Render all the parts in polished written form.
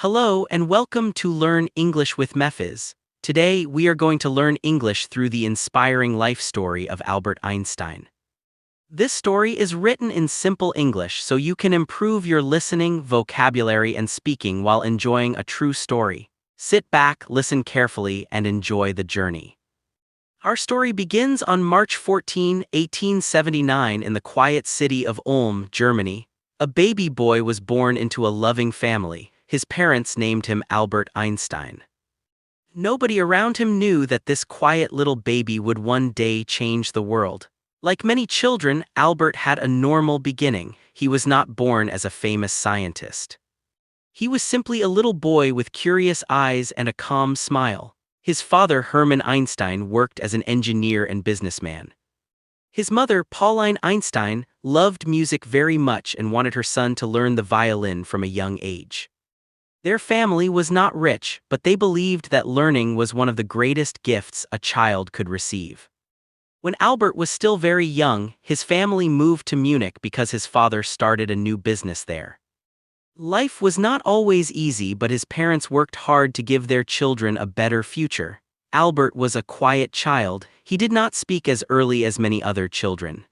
Hello and welcome to Learn English with Mefizz. Today we are going to learn English through the inspiring life story of Albert Einstein. This story is written in simple English so you can improve your listening, vocabulary, and speaking while enjoying a true story. Sit back, listen carefully, and enjoy the journey. Our story begins on March 14, 1879 in the quiet city of Ulm, Germany. A baby boy was born into a loving family. His parents named him Albert Einstein. Nobody around him knew that this quiet little baby would one day change the world. Like many children, Albert had a normal beginning. He was not born as a famous scientist. He was simply a little boy with curious eyes and a calm smile. His father, Hermann Einstein, worked as an engineer and businessman. His mother, Pauline Einstein, loved music very much and wanted her son to learn the violin from a young age. Their family was not rich, but they believed that learning was one of the greatest gifts a child could receive. When Albert was still very young, his family moved to Munich because his father started a new business there. Life was not always easy, but his parents worked hard to give their children a better future. Albert was a quiet child. He did not speak as early as many other children.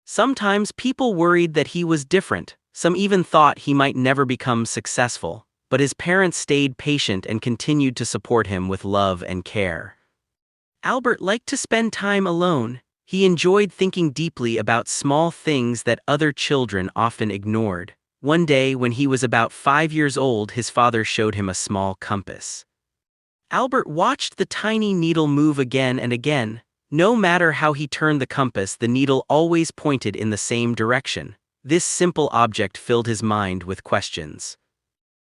Sometimes people worried that he was different. Some even thought he might never become successful. But his parents stayed patient and continued to support him with love and care. Albert liked to spend time alone. He enjoyed thinking deeply about small things that other children often ignored. One day, when he was about 5 years old, his father showed him a small compass. Albert watched the tiny needle move again and again. No matter how he turned the compass, the needle always pointed in the same direction. This simple object filled his mind with questions.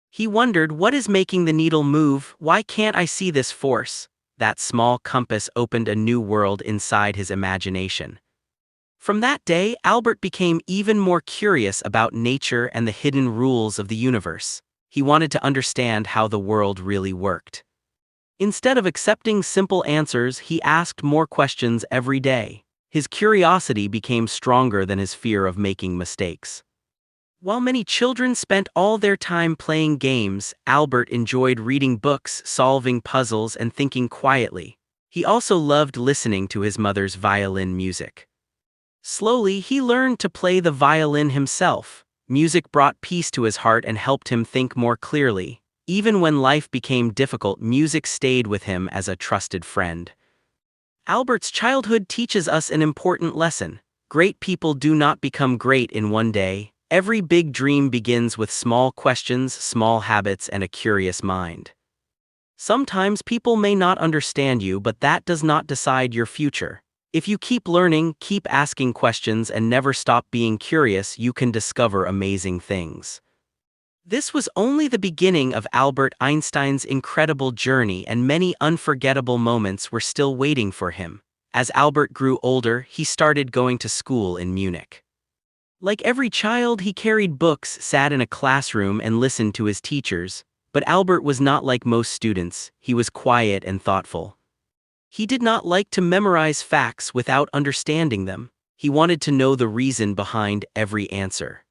He wondered, what is making the needle move? Why can't I see this force? That small compass opened a new world inside his imagination. From that day, Albert became even more curious about nature and the hidden rules of the universe. He wanted to understand how the world really worked. Instead of accepting simple answers, he asked more questions every day. His curiosity became stronger than his fear of making mistakes. While many children spent all their time playing games, Albert enjoyed reading books, solving puzzles, and thinking quietly. He also loved listening to his mother's violin music. Slowly, he learned to play the violin himself. Music brought peace to his heart and helped him think more clearly. Even when life became difficult, music stayed with him as a trusted friend. Albert's childhood teaches us an important lesson. Great people do not become great in one day. Every big dream begins with small questions, small habits, and a curious mind. Sometimes people may not understand you, but that does not decide your future. If you keep learning, keep asking questions, and never stop being curious, you can discover amazing things. This was only the beginning of Albert Einstein's incredible journey, and many unforgettable moments were still waiting for him. As Albert grew older, he started going to school in Munich. Like every child, he carried books, sat in a classroom, and listened to his teachers. But Albert was not like most students. He was quiet and thoughtful. He did not like to memorize facts without understanding them. He wanted to know the reason behind every answer.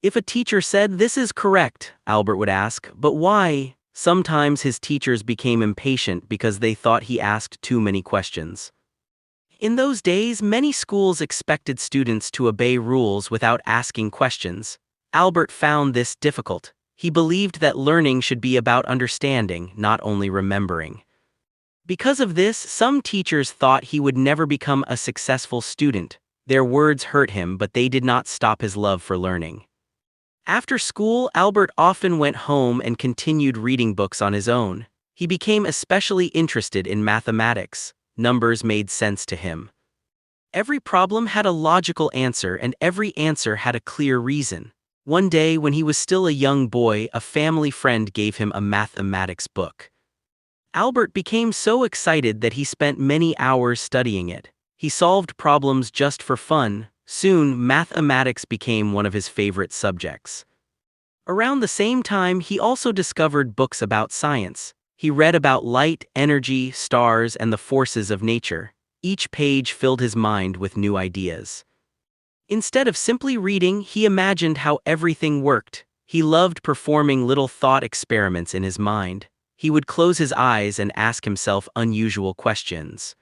If a teacher said, "This is correct," Albert would ask, "But why?" Sometimes his teachers became impatient because they thought he asked too many questions. In those days, many schools expected students to obey rules without asking questions. Albert found this difficult. He believed that learning should be about understanding, not only remembering. Because of this, some teachers thought he would never become a successful student. Their words hurt him, but they did not stop his love for learning. After school, Albert often went home and continued reading books on his own. He became especially interested in mathematics. Numbers made sense to him. Every problem had a logical answer, and every answer had a clear reason. One day, when he was still a young boy, a family friend gave him a mathematics book. Albert became so excited that he spent many hours studying it. He solved problems just for fun. Soon, mathematics became one of his favorite subjects. Around the same time, he also discovered books about science. He read about light, energy, stars, and the forces of nature. Each page filled his mind with new ideas. Instead of simply reading, he imagined how everything worked. He loved performing little thought experiments in his mind. He would close his eyes and ask himself unusual questions.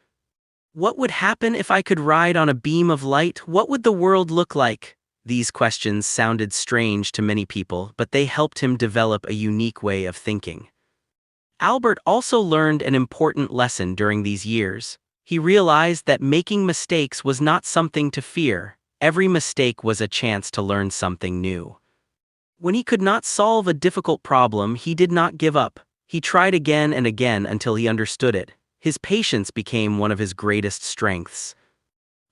What would happen if I could ride on a beam of light? What would the world look like? These questions sounded strange to many people, but they helped him develop a unique way of thinking. Albert also learned an important lesson during these years. He realized that making mistakes was not something to fear. Every mistake was a chance to learn something new. When he could not solve a difficult problem, he did not give up. He tried again and again until he understood it. His patience became one of his greatest strengths.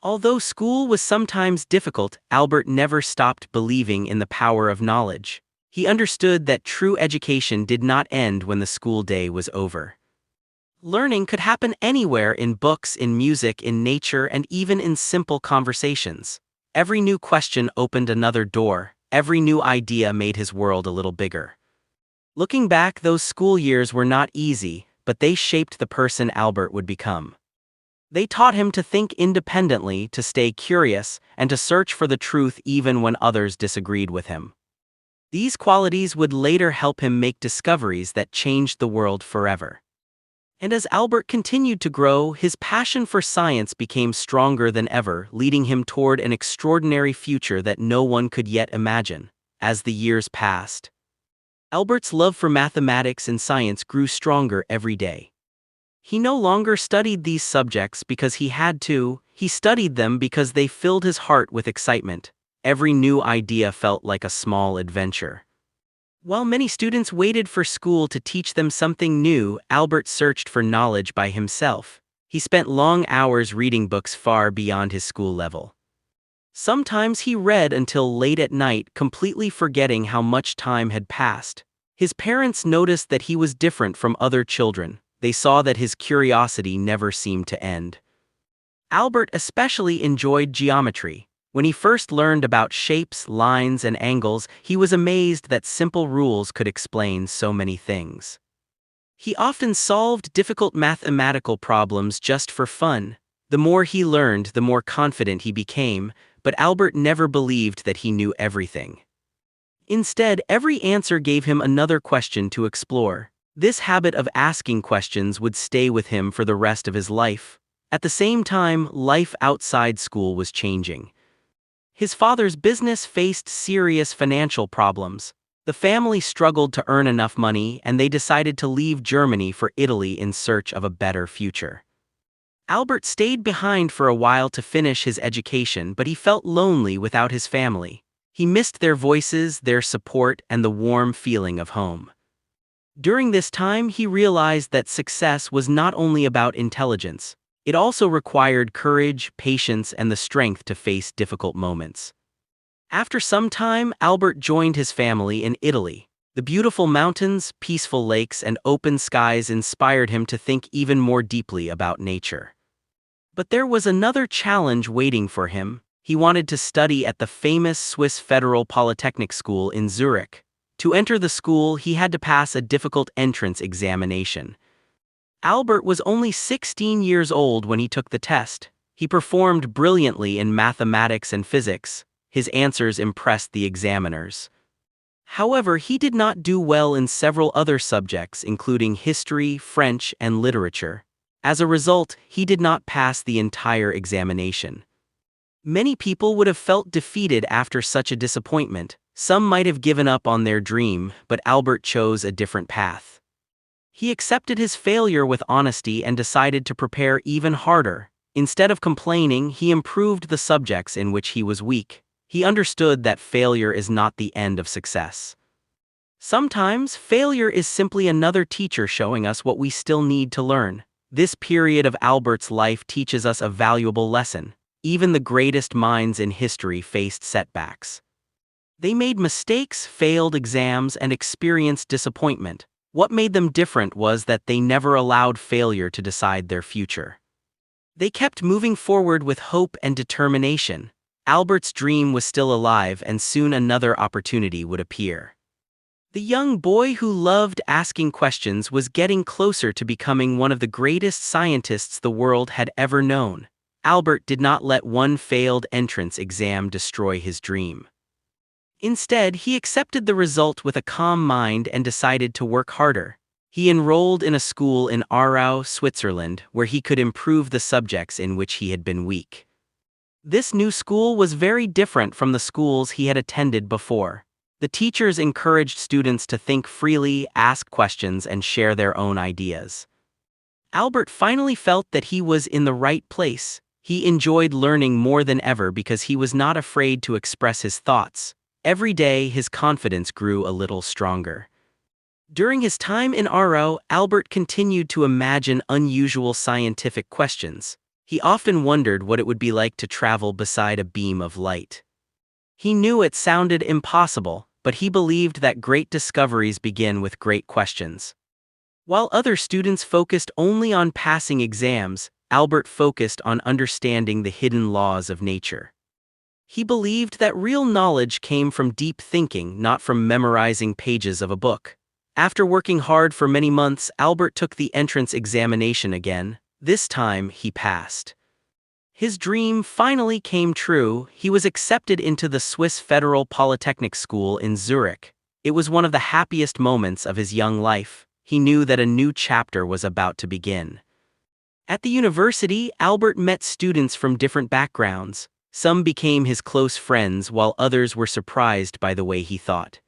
Although school was sometimes difficult, Albert never stopped believing in the power of knowledge. He understood that true education did not end when the school day was over. Learning could happen anywhere, in books, in music, in nature, and even in simple conversations. Every new question opened another door. Every new idea made his world a little bigger. Looking back, those school years were not easy, but they shaped the person Albert would become. They taught him to think independently, to stay curious, and to search for the truth even when others disagreed with him. These qualities would later help him make discoveries that changed the world forever. And as Albert continued to grow, his passion for science became stronger than ever, leading him toward an extraordinary future that no one could yet imagine. As the years passed, Albert's love for mathematics and science grew stronger every day. He no longer studied these subjects because he had to. He studied them because they filled his heart with excitement. Every new idea felt like a small adventure. While many students waited for school to teach them something new, Albert searched for knowledge by himself. He spent long hours reading books far beyond his school level. Sometimes he read until late at night, completely forgetting how much time had passed. His parents noticed that he was different from other children. They saw that his curiosity never seemed to end. Albert especially enjoyed geometry. When he first learned about shapes, lines, and angles, he was amazed that simple rules could explain so many things. He often solved difficult mathematical problems just for fun. The more he learned, the more confident he became, but Albert never believed that he knew everything. Instead, every answer gave him another question to explore. This habit of asking questions would stay with him for the rest of his life. At the same time, life outside school was changing. His father's business faced serious financial problems. The family struggled to earn enough money, and they decided to leave Germany for Italy in search of a better future. Albert stayed behind for a while to finish his education, but he felt lonely without his family. He missed their voices, their support, and the warm feeling of home. During this time, he realized that success was not only about intelligence. It also required courage, patience, and the strength to face difficult moments. After some time, Albert joined his family in Italy. The beautiful mountains, peaceful lakes, and open skies inspired him to think even more deeply about nature. But there was another challenge waiting for him. He wanted to study at the famous Swiss Federal Polytechnic School in Zurich. To enter the school, he had to pass a difficult entrance examination. Albert was only 16 years old when he took the test. He performed brilliantly in mathematics and physics. His answers impressed the examiners. However, he did not do well in several other subjects, including history, French, and literature. As a result, he did not pass the entire examination. Many people would have felt defeated after such a disappointment. Some might have given up on their dream, but Albert chose a different path. He accepted his failure with honesty and decided to prepare even harder. Instead of complaining, he improved the subjects in which he was weak. He understood that failure is not the end of success. Sometimes, failure is simply another teacher showing us what we still need to learn. This period of Albert's life teaches us a valuable lesson. Even the greatest minds in history faced setbacks. They made mistakes, failed exams, and experienced disappointment. What made them different was that they never allowed failure to decide their future. They kept moving forward with hope and determination. Albert's dream was still alive, and soon another opportunity would appear. The young boy who loved asking questions was getting closer to becoming one of the greatest scientists the world had ever known. Albert did not let one failed entrance exam destroy his dream. Instead, he accepted the result with a calm mind and decided to work harder. He enrolled in a school in Aarau, Switzerland, where he could improve the subjects in which he had been weak. This new school was very different from the schools he had attended before. The teachers encouraged students to think freely, ask questions, and share their own ideas. Albert finally felt that he was in the right place. He enjoyed learning more than ever because he was not afraid to express his thoughts. Every day, his confidence grew a little stronger. During his time in Aarau, Albert continued to imagine unusual scientific questions. He often wondered what it would be like to travel beside a beam of light. He knew it sounded impossible, but he believed that great discoveries begin with great questions. While other students focused only on passing exams, Albert focused on understanding the hidden laws of nature. He believed that real knowledge came from deep thinking, not from memorizing pages of a book. After working hard for many months, Albert took the entrance examination again. This time, he passed. His dream finally came true. He was accepted into the Swiss Federal Polytechnic School in Zurich. It was one of the happiest moments of his young life. He knew that a new chapter was about to begin. At the university, Albert met students from different backgrounds. Some became his close friends, while others were surprised by the way he thought.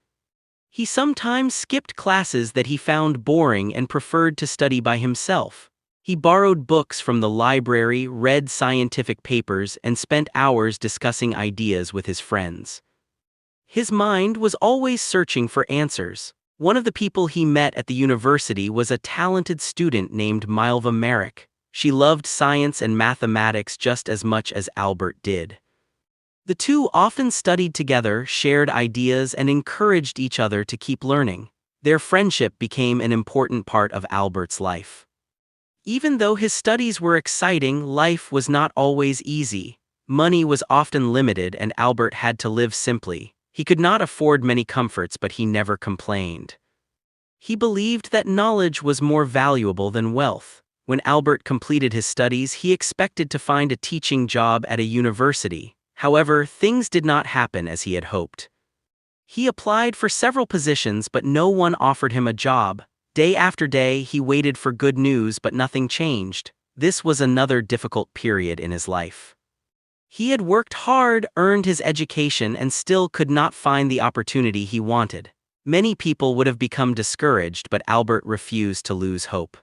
He sometimes skipped classes that he found boring and preferred to study by himself. He borrowed books from the library, read scientific papers, and spent hours discussing ideas with his friends. His mind was always searching for answers. One of the people he met at the university was a talented student named Milva Merrick. She loved science and mathematics just as much as Albert did. The two often studied together, shared ideas, and encouraged each other to keep learning. Their friendship became an important part of Albert's life. Even though his studies were exciting, life was not always easy. Money was often limited and Albert had to live simply. He could not afford many comforts, but he never complained. He believed that knowledge was more valuable than wealth. When Albert completed his studies, he expected to find a teaching job at a university. However, things did not happen as he had hoped. He applied for several positions, but no one offered him a job. Day after day, he waited for good news, but nothing changed. This was another difficult period in his life. He had worked hard, earned his education, and still could not find the opportunity he wanted. Many people would have become discouraged, but Albert refused to lose hope.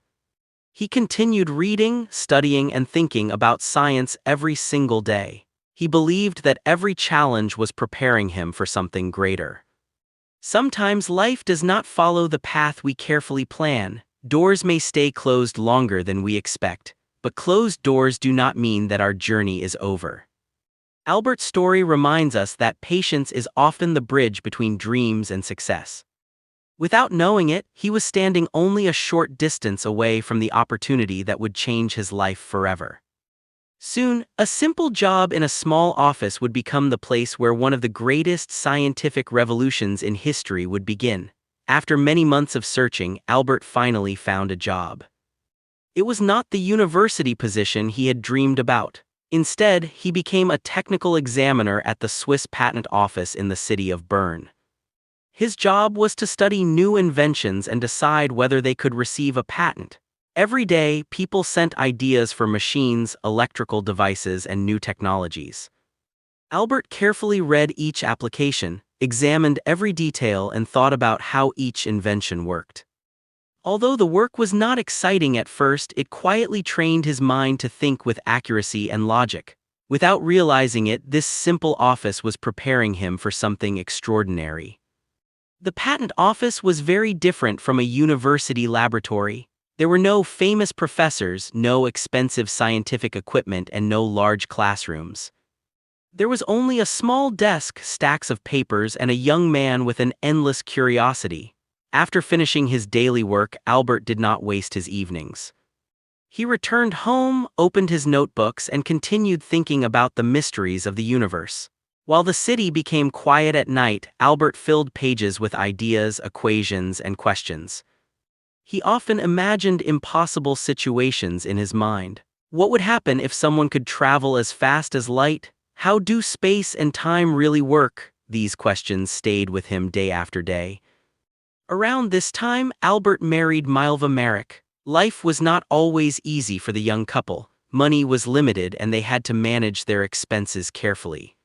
He continued reading, studying, and thinking about science every single day. He believed that every challenge was preparing him for something greater. Sometimes life does not follow the path we carefully plan. Doors may stay closed longer than we expect, but closed doors do not mean that our journey is over. Albert's story reminds us that patience is often the bridge between dreams and success. Without knowing it, he was standing only a short distance away from the opportunity that would change his life forever. Soon, a simple job in a small office would become the place where one of the greatest scientific revolutions in history would begin. After many months of searching, Albert finally found a job. It was not the university position he had dreamed about. Instead, he became a technical examiner at the Swiss Patent Office in the city of Bern. His job was to study new inventions and decide whether they could receive a patent. Every day, people sent ideas for machines, electrical devices, and new technologies. Albert carefully read each application, examined every detail, and thought about how each invention worked. Although the work was not exciting at first, it quietly trained his mind to think with accuracy and logic. Without realizing it, this simple office was preparing him for something extraordinary. The patent office was very different from a university laboratory. There were no famous professors, no expensive scientific equipment, and no large classrooms. There was only a small desk, stacks of papers, and a young man with an endless curiosity. After finishing his daily work, Albert did not waste his evenings. He returned home, opened his notebooks, and continued thinking about the mysteries of the universe. While the city became quiet at night, Albert filled pages with ideas, equations, and questions. He often imagined impossible situations in his mind. What would happen if someone could travel as fast as light? How do space and time really work? These questions stayed with him day after day. Around this time, Albert married Milva Merrick. Life was not always easy for the young couple. Money was limited and they had to manage their expenses carefully.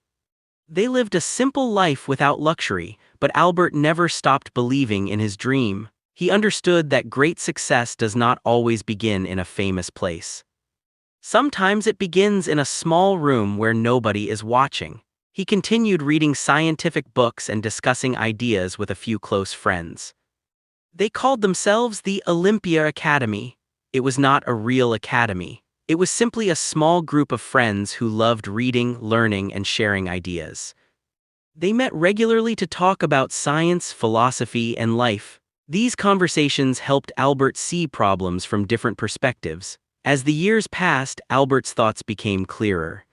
They lived a simple life without luxury, but Albert never stopped believing in his dream. He understood that great success does not always begin in a famous place. Sometimes it begins in a small room where nobody is watching. He continued reading scientific books and discussing ideas with a few close friends. They called themselves the Olympia Academy. It was not a real academy. It was simply a small group of friends who loved reading, learning, and sharing ideas. They met regularly to talk about science, philosophy, and life. These conversations helped Albert see problems from different perspectives. As the years passed, Albert's thoughts became clearer.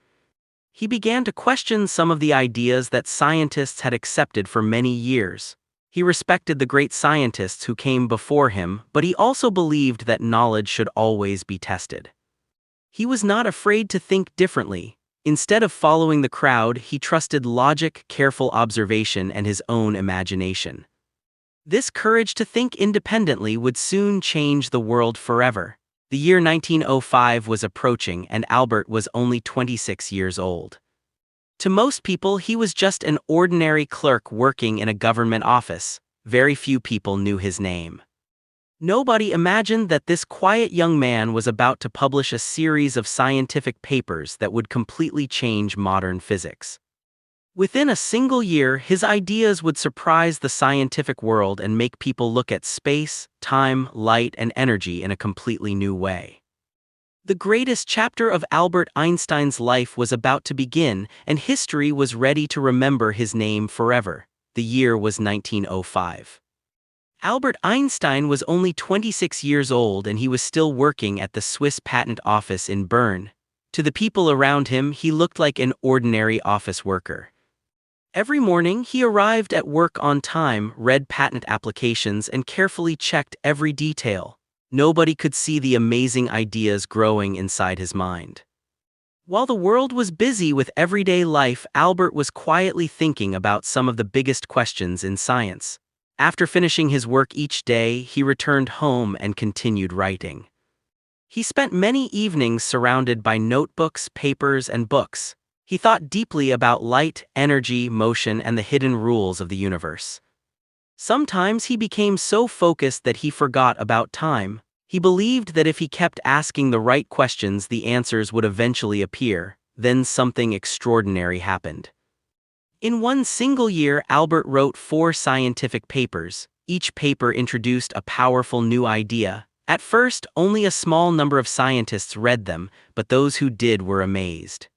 He began to question some of the ideas that scientists had accepted for many years. He respected the great scientists who came before him, but he also believed that knowledge should always be tested. He was not afraid to think differently. Instead of following the crowd, he trusted logic, careful observation, and his own imagination. This courage to think independently would soon change the world forever. The year 1905 was approaching, and Albert was only 26 years old. To most people, he was just an ordinary clerk working in a government office. Very few people knew his name. Nobody imagined that this quiet young man was about to publish a series of scientific papers that would completely change modern physics. Within a single year, his ideas would surprise the scientific world and make people look at space, time, light, and energy in a completely new way. The greatest chapter of Albert Einstein's life was about to begin, and history was ready to remember his name forever. The year was 1905. Albert Einstein was only 26 years old and he was still working at the Swiss Patent Office in Bern. To the people around him, he looked like an ordinary office worker. Every morning, he arrived at work on time, read patent applications, and carefully checked every detail. Nobody could see the amazing ideas growing inside his mind. While the world was busy with everyday life, Albert was quietly thinking about some of the biggest questions in science. After finishing his work each day, he returned home and continued writing. He spent many evenings surrounded by notebooks, papers, and books. He thought deeply about light, energy, motion, and the hidden rules of the universe. Sometimes he became so focused that he forgot about time. He believed that if he kept asking the right questions, the answers would eventually appear. Then something extraordinary happened. In one single year, Albert wrote 4 scientific papers. Each paper introduced a powerful new idea. At first, only a small number of scientists read them, but those who did were amazed.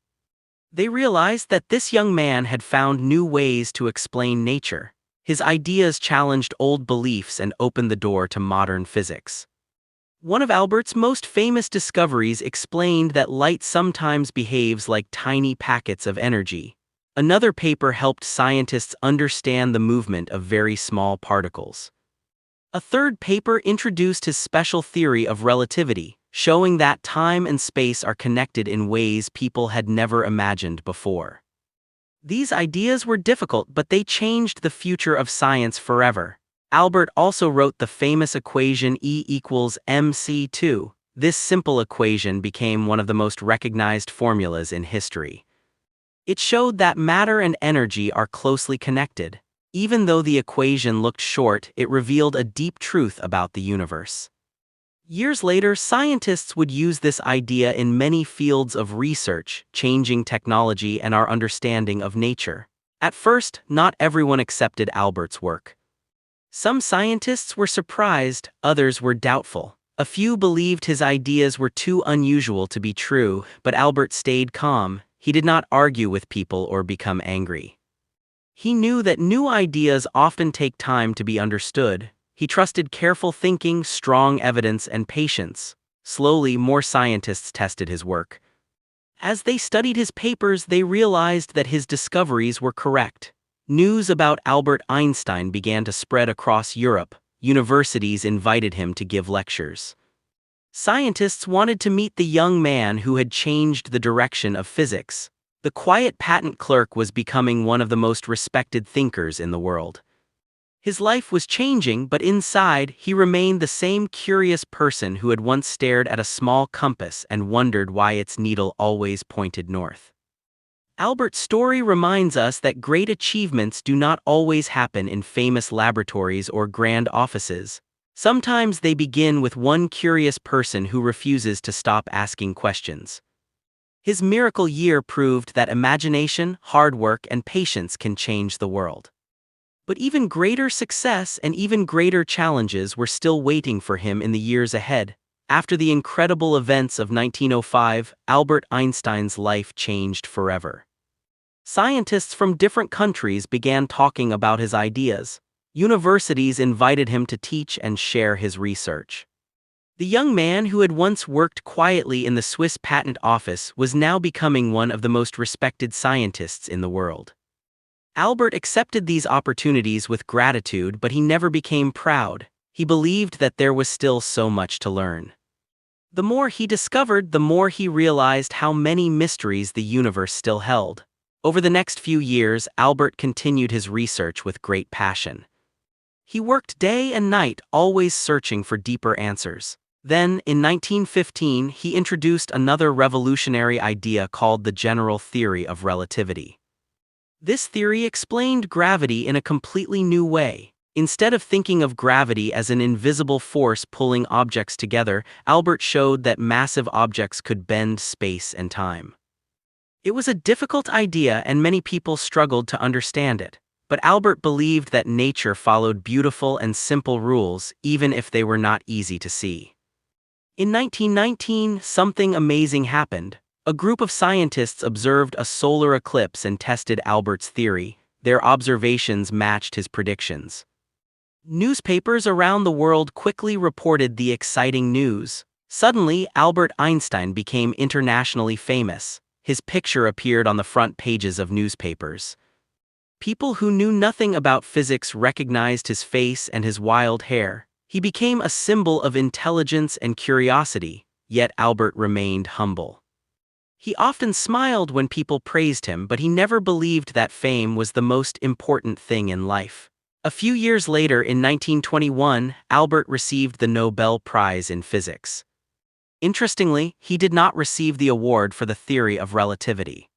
They realized that this young man had found new ways to explain nature. His ideas challenged old beliefs and opened the door to modern physics. One of Albert's most famous discoveries explained that light sometimes behaves like tiny packets of energy. Another paper helped scientists understand the movement of very small particles. A third paper introduced his special theory of relativity, showing that time and space are connected in ways people had never imagined before. These ideas were difficult, but they changed the future of science forever. Albert also wrote the famous equation E equals mc2. This simple equation became one of the most recognized formulas in history. It showed that matter and energy are closely connected. Even though the equation looked short, it revealed a deep truth about the universe. Years later, scientists would use this idea in many fields of research, changing technology and our understanding of nature. At first, not everyone accepted Albert's work. Some scientists were surprised, others were doubtful. A few believed his ideas were too unusual to be true, but Albert stayed calm. He did not argue with people or become angry. He knew that new ideas often take time to be understood. He trusted careful thinking, strong evidence, and patience. Slowly, more scientists tested his work. As they studied his papers, they realized that his discoveries were correct. News about Albert Einstein began to spread across Europe. Universities invited him to give lectures. Scientists wanted to meet the young man who had changed the direction of physics. The quiet patent clerk was becoming one of the most respected thinkers in the world. His life was changing, but inside, he remained the same curious person who had once stared at a small compass and wondered why its needle always pointed north. Albert's story reminds us that great achievements do not always happen in famous laboratories or grand offices. Sometimes they begin with one curious person who refuses to stop asking questions. His miracle year proved that imagination, hard work, and patience can change the world. But even greater success and even greater challenges were still waiting for him in the years ahead. After the incredible events of 1905, Albert Einstein's life changed forever. Scientists from different countries began talking about his ideas. Universities invited him to teach and share his research. The young man who had once worked quietly in the Swiss patent office was now becoming one of the most respected scientists in the world. Albert accepted these opportunities with gratitude, but he never became proud. He believed that there was still so much to learn. The more he discovered, the more he realized how many mysteries the universe still held. Over the next few years, Albert continued his research with great passion. He worked day and night, always searching for deeper answers. Then, in 1915, he introduced another revolutionary idea called the general theory of relativity. This theory explained gravity in a completely new way. Instead of thinking of gravity as an invisible force pulling objects together, Albert showed that massive objects could bend space and time. It was a difficult idea and many people struggled to understand it. But Albert believed that nature followed beautiful and simple rules, even if they were not easy to see. In 1919, something amazing happened. A group of scientists observed a solar eclipse and tested Albert's theory. Their observations matched his predictions. Newspapers around the world quickly reported the exciting news. Suddenly, Albert Einstein became internationally famous. His picture appeared on the front pages of newspapers. People who knew nothing about physics recognized his face and his wild hair. He became a symbol of intelligence and curiosity, yet Albert remained humble. He often smiled when people praised him, but he never believed that fame was the most important thing in life. A few years later, in 1921, Albert received the Nobel Prize in physics. Interestingly, he did not receive the award for the theory of relativity.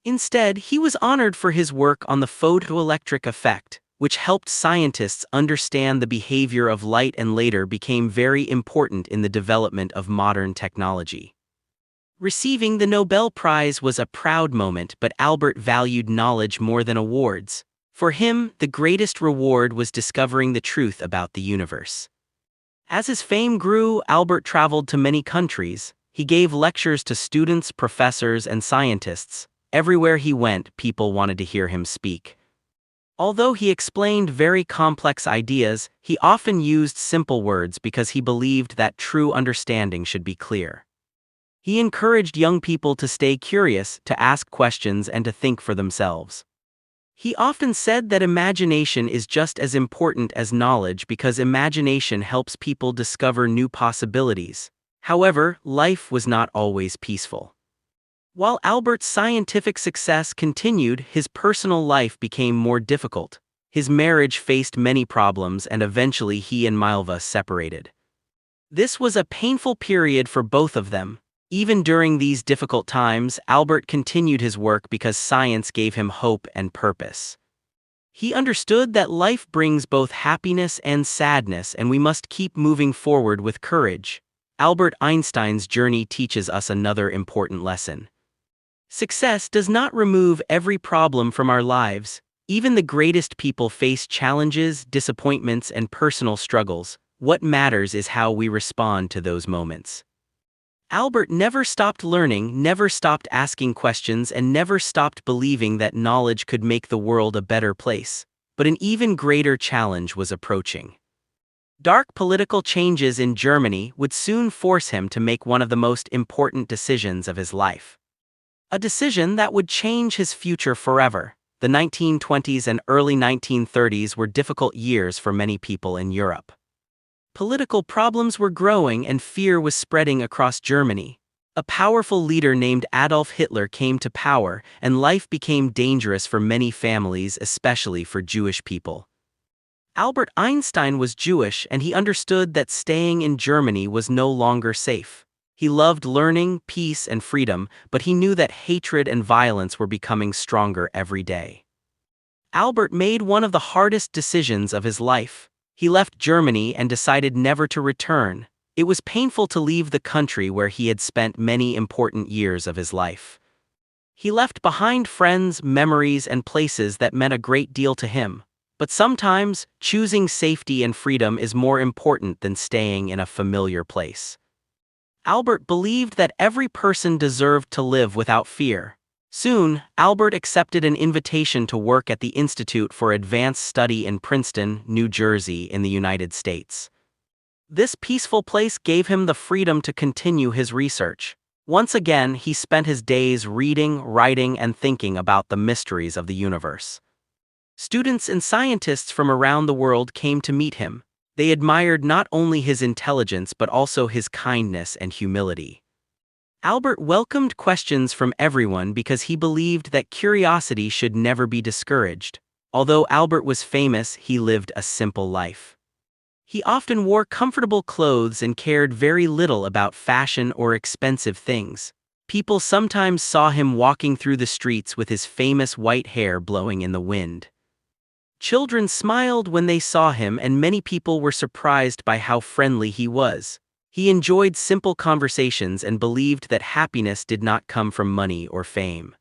Instead, he was honored for his work on the photoelectric effect, which helped scientists understand the behavior of light and later became very important in the development of modern technology. Receiving the Nobel Prize was a proud moment, but Albert valued knowledge more than awards. For him, the greatest reward was discovering the truth about the universe. As his fame grew, Albert traveled to many countries. He gave lectures to students, professors, and scientists. Everywhere he went, people wanted to hear him speak. Although he explained very complex ideas, he often used simple words because he believed that true understanding should be clear. He encouraged young people to stay curious, to ask questions, and to think for themselves. He often said that imagination is just as important as knowledge because imagination helps people discover new possibilities. However, life was not always peaceful. While Albert's scientific success continued, his personal life became more difficult. His marriage faced many problems and eventually he and Milva separated. This was a painful period for both of them. Even during these difficult times, Albert continued his work because science gave him hope and purpose. He understood that life brings both happiness and sadness and we must keep moving forward with courage. Albert Einstein's journey teaches us another important lesson. Success does not remove every problem from our lives. Even the greatest people face challenges, disappointments, and personal struggles. What matters is how we respond to those moments. Albert never stopped learning, never stopped asking questions, and never stopped believing that knowledge could make the world a better place. But an even greater challenge was approaching. Dark political changes in Germany would soon force him to make one of the most important decisions of his life. A decision that would change his future forever. The 1920s and early 1930s were difficult years for many people in Europe. Political problems were growing and fear was spreading across Germany. A powerful leader named Adolf Hitler came to power, and life became dangerous for many families, especially for Jewish people. Albert Einstein was Jewish, and he understood that staying in Germany was no longer safe. He loved learning, peace, and freedom, but he knew that hatred and violence were becoming stronger every day. Albert made one of the hardest decisions of his life. He left Germany and decided never to return. It was painful to leave the country where he had spent many important years of his life. He left behind friends, memories, and places that meant a great deal to him. But sometimes, choosing safety and freedom is more important than staying in a familiar place. Albert believed that every person deserved to live without fear. Soon, Albert accepted an invitation to work at the Institute for Advanced Study in Princeton, New Jersey, in the United States. This peaceful place gave him the freedom to continue his research. Once again, he spent his days reading, writing, and thinking about the mysteries of the universe. Students and scientists from around the world came to meet him. They admired not only his intelligence but also his kindness and humility. Albert welcomed questions from everyone because he believed that curiosity should never be discouraged. Although Albert was famous, he lived a simple life. He often wore comfortable clothes and cared very little about fashion or expensive things. People sometimes saw him walking through the streets with his famous white hair blowing in the wind. Children smiled when they saw him, and many people were surprised by how friendly he was. He enjoyed simple conversations and believed that happiness did not come from money or fame.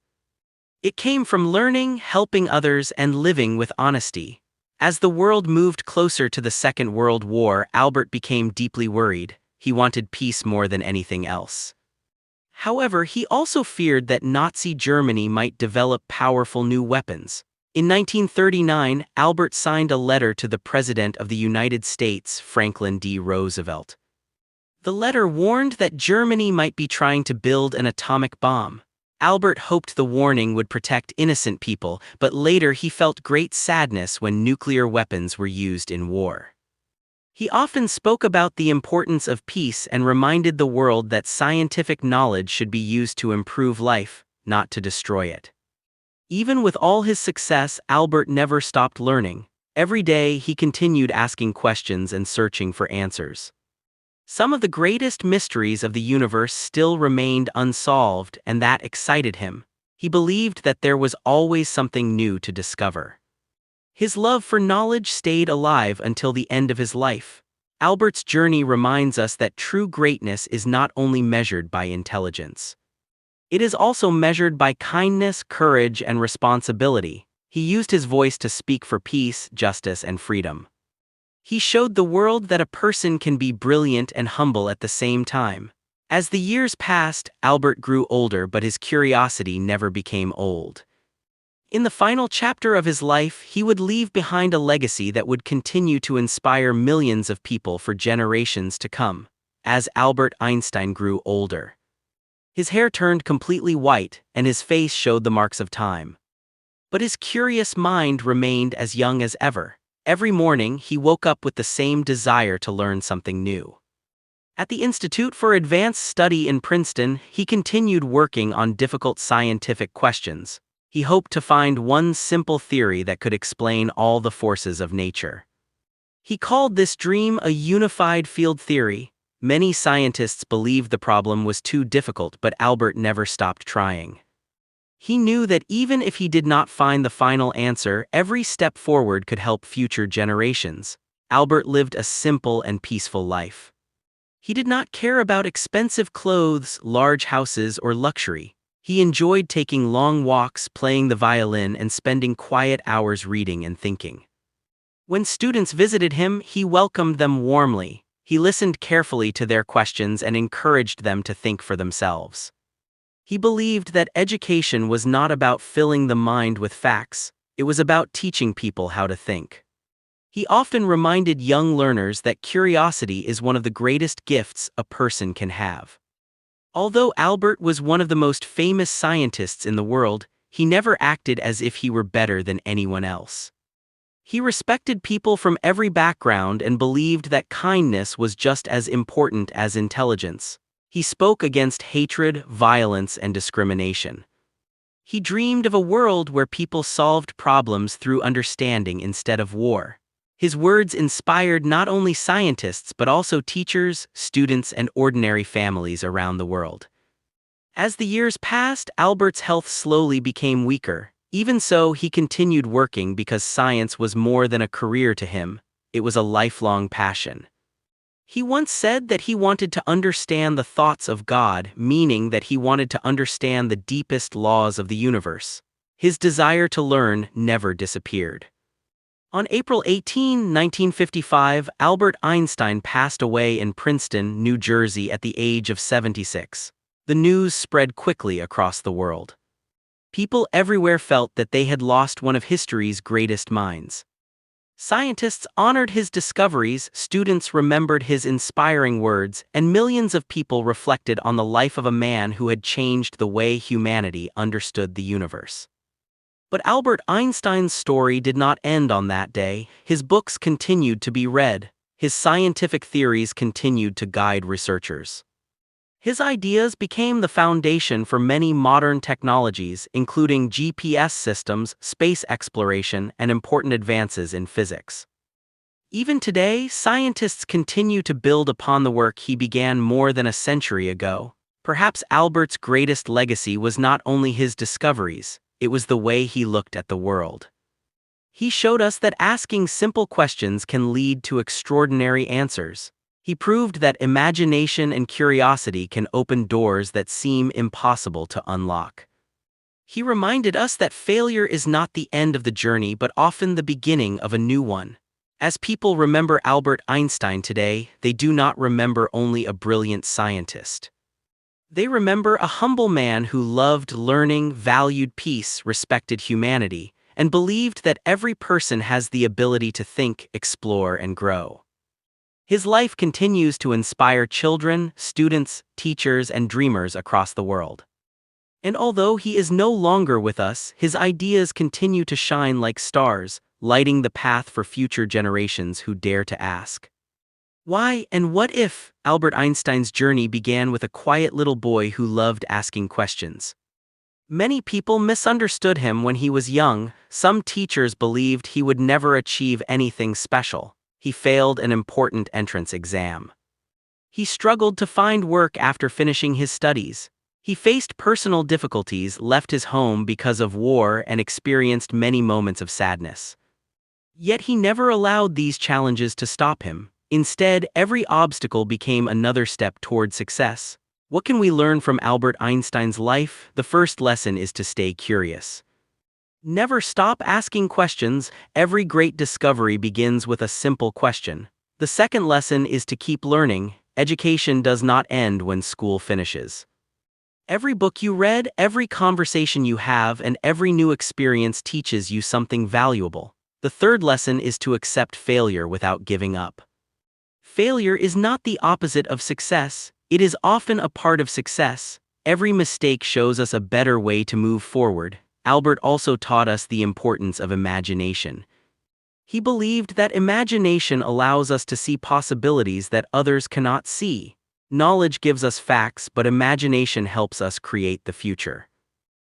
It came from learning, helping others, and living with honesty. As the world moved closer to the Second World War, Albert became deeply worried. He wanted peace more than anything else. However, he also feared that Nazi Germany might develop powerful new weapons. In 1939, Albert signed a letter to the President of the United States, Franklin D. Roosevelt. The letter warned that Germany might be trying to build an atomic bomb. Albert hoped the warning would protect innocent people, but later he felt great sadness when nuclear weapons were used in war. He often spoke about the importance of peace and reminded the world that scientific knowledge should be used to improve life, not to destroy it. Even with all his success, Albert never stopped learning. Every day he continued asking questions and searching for answers. Some of the greatest mysteries of the universe still remained unsolved, and that excited him. He believed that there was always something new to discover. His love for knowledge stayed alive until the end of his life. Albert's journey reminds us that true greatness is not only measured by intelligence. It is also measured by kindness, courage, and responsibility. He used his voice to speak for peace, justice, and freedom. He showed the world that a person can be brilliant and humble at the same time. As the years passed, Albert grew older, but his curiosity never became old. In the final chapter of his life, he would leave behind a legacy that would continue to inspire millions of people for generations to come. As Albert Einstein grew older, his hair turned completely white, and his face showed the marks of time. But his curious mind remained as young as ever. Every morning, he woke up with the same desire to learn something new. At the Institute for Advanced Study in Princeton, he continued working on difficult scientific questions. He hoped to find one simple theory that could explain all the forces of nature. He called this dream a unified field theory. Many scientists believed the problem was too difficult, but Albert never stopped trying. He knew that even if he did not find the final answer, every step forward could help future generations. Albert lived a simple and peaceful life. He did not care about expensive clothes, large houses, or luxury. He enjoyed taking long walks, playing the violin, and spending quiet hours reading and thinking. When students visited him, he welcomed them warmly. He listened carefully to their questions and encouraged them to think for themselves. He believed that education was not about filling the mind with facts, it was about teaching people how to think. He often reminded young learners that curiosity is one of the greatest gifts a person can have. Although Albert was one of the most famous scientists in the world, he never acted as if he were better than anyone else. He respected people from every background and believed that kindness was just as important as intelligence. He spoke against hatred, violence, and discrimination. He dreamed of a world where people solved problems through understanding instead of war. His words inspired not only scientists but also teachers, students, and ordinary families around the world. As the years passed, Albert's health slowly became weaker. Even so, he continued working because science was more than a career to him, it was a lifelong passion. He once said that he wanted to understand the thoughts of God, meaning that he wanted to understand the deepest laws of the universe. His desire to learn never disappeared. On April 18, 1955, Albert Einstein passed away in Princeton, New Jersey at the age of 76. The news spread quickly across the world. People everywhere felt that they had lost one of history's greatest minds. Scientists honored his discoveries, students remembered his inspiring words, and millions of people reflected on the life of a man who had changed the way humanity understood the universe. But Albert Einstein's story did not end on that day. His books continued to be read. His scientific theories continued to guide researchers. His ideas became the foundation for many modern technologies, including GPS systems, space exploration, and important advances in physics. Even today, scientists continue to build upon the work he began more than a century ago. Perhaps Albert's greatest legacy was not only his discoveries, it was the way he looked at the world. He showed us that asking simple questions can lead to extraordinary answers. He proved that imagination and curiosity can open doors that seem impossible to unlock. He reminded us that failure is not the end of the journey but often the beginning of a new one. As people remember Albert Einstein today, they do not remember only a brilliant scientist. They remember a humble man who loved learning, valued peace, respected humanity, and believed that every person has the ability to think, explore, and grow. His life continues to inspire children, students, teachers, and dreamers across the world. And although he is no longer with us, his ideas continue to shine like stars, lighting the path for future generations who dare to ask, why and what if? Albert Einstein's journey began with a quiet little boy who loved asking questions. Many people misunderstood him when he was young. Some teachers believed he would never achieve anything special. He failed an important entrance exam. He struggled to find work after finishing his studies. He faced personal difficulties, left his home because of war, and experienced many moments of sadness. Yet he never allowed these challenges to stop him. Instead, every obstacle became another step toward success. What can we learn from Albert Einstein's life? The first lesson is to stay curious. Never stop asking questions. Every great discovery begins with a simple question. The second lesson is to keep learning. Education does not end when school finishes. Every book you read, every conversation you have, and every new experience teaches you something valuable. The third lesson is to accept failure without giving up. Failure is not the opposite of success, it is often a part of success. Every mistake shows us a better way to move forward. Albert also taught us the importance of imagination. He believed that imagination allows us to see possibilities that others cannot see. Knowledge gives us facts, but imagination helps us create the future.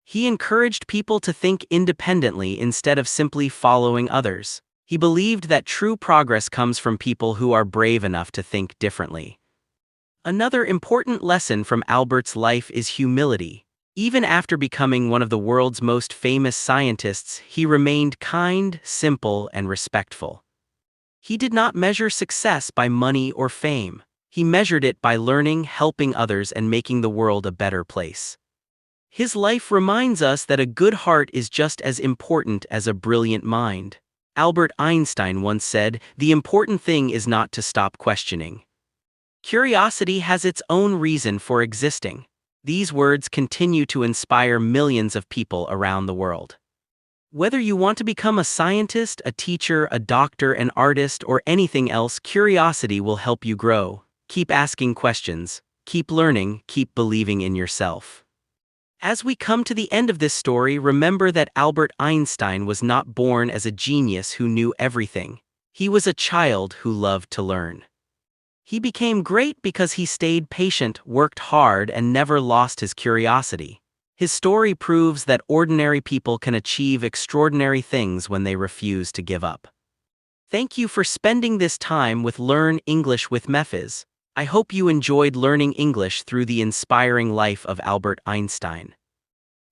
He encouraged people to think independently instead of simply following others. He believed that true progress comes from people who are brave enough to think differently. Another important lesson from Albert's life is humility. Even after becoming one of the world's most famous scientists, he remained kind, simple, and respectful. He did not measure success by money or fame. He measured it by learning, helping others, and making the world a better place. His life reminds us that a good heart is just as important as a brilliant mind. Albert Einstein once said, "The important thing is not to stop questioning. Curiosity has its own reason for existing." These words continue to inspire millions of people around the world. Whether you want to become a scientist, a teacher, a doctor, an artist, or anything else, curiosity will help you grow. Keep asking questions, keep learning, keep believing in yourself. As we come to the end of this story, remember that Albert Einstein was not born as a genius who knew everything. He was a child who loved to learn. He became great because he stayed patient, worked hard, and never lost his curiosity. His story proves that ordinary people can achieve extraordinary things when they refuse to give up. Thank you for spending this time with Learn English with Mefizz. I hope you enjoyed learning English through the inspiring life of Albert Einstein.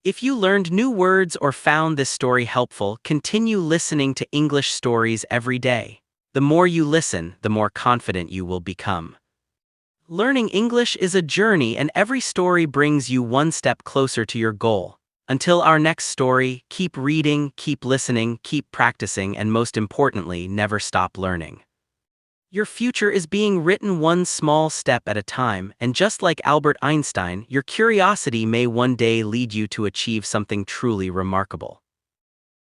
If you learned new words or found this story helpful, continue listening to English stories every day. The more you listen, the more confident you will become. Learning English is a journey, and every story brings you one step closer to your goal. Until our next story, keep reading, keep listening, keep practicing, and most importantly, never stop learning. Your future is being written one small step at a time, and just like Albert Einstein, your curiosity may one day lead you to achieve something truly remarkable.